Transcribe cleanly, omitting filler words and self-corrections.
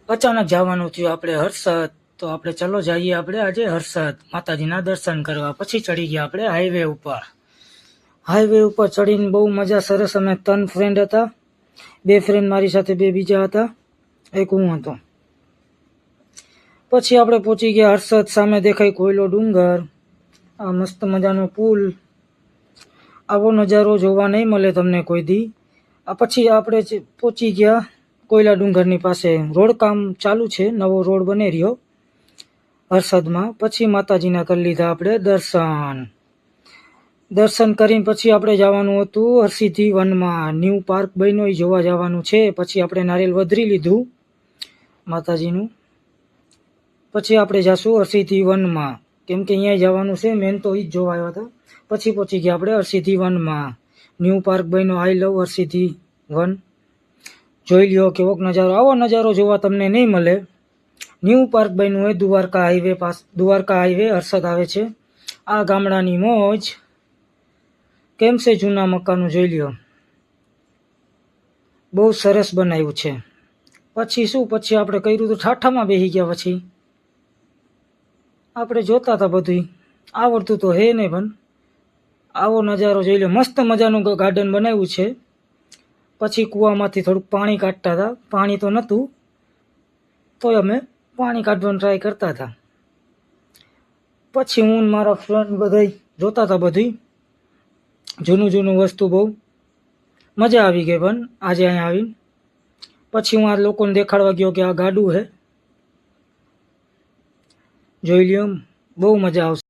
અચાનક જવાનું થયું આપણે હર્ષદ, તો આપણે ચલો જઈએ આપણે આજે હર્ષદ માતાજીના દર્શન કરવા. પછી ચડી ગયા આપણે હાઈવે ઉપર. હાઈવે ઉપર ચડીને બહુ મજા સરસ. અમે 3 ફ્રેન્ડ હતા, 2 ફ્રેન્ડ મારી સાથે 2 બીજા હતા, એક હું હતો. પછી આપણે પહોંચી ગયા હર્ષદ. સામે દેખાય કોયલો ડુંગર, આ મસ્ત મજાનો પુલ. આવો નજારો જોવા નહીં મળે તમને કોઈ દી. આ પછી આપણે પહોંચી ગયા કોયલા ડુંગરની પાસે. રોડ કામ ચાલુ છે, નવો રોડ બની રહ્યો હર્ષદમાં. પછી માતાજીના કરી લીધા આપણે દર્શન કરીને પછી આપણે જવાનું હતું હરસિદ્ધિ વનમાં. ન્યૂ પાર્ક બન્યો એ જોવા જવાનું છે. પછી આપણે નારિયેલ વધરી લીધું માતાજીનું. પછી આપણે જાશું હરસિદ્ધિ વનમાં, કેમ કે અહીંયા જવાનું છે. મેન તો એ જ જોવા આવ્યા હતા. પછી પહોંચી ગયા આપણે હરસિદ્ધિ વનમાં. ન્યૂ પાર્ક બન્યો, આઈ લવ હરસિદ્ધિ વન. જોઈ લ્યો કેવોક નજારો. આવો નજારો જોવા તમને નહીં મળે. ન્યૂ પાર્ક બન્યું હોય દ્વારકા હાઈવે હર્ષદ આવે છે. આ ગામડાની મોજ કેમ છે. જૂના મકાનો જોઈ લ્યો, બહુ સરસ બનાવ્યું છે. પછી શું, પછી આપણે કર્યું તો ઠાઠામાં બેસી ગયા. પછી આપણે જોતા હતા, બધું આવડતું તો હે નહીં, પણ આવો નજારો જોઈ લો. મસ્ત મજાનું ગાર્ડન બનાવ્યું છે. પછી કૂવામાંથી થોડુંક પાણી કાઢતા હતા. પાણી તો નહોતું, તોય અમે પાણી કાઢવાનો ટ્રાય કરતા હતા. પછી હું મારા ફ્રેન્ડ બધા જોતા હતા, બધું જૂનું વસ્તુ. બહુ મજા આવી ગઈ પણ આજે અહીંયા આવીને. પછી હું આ લોકોને દેખાડવા ગયો કે આ ગાડું છે, જોઈ લ્યો, બહુ મજા આવશે.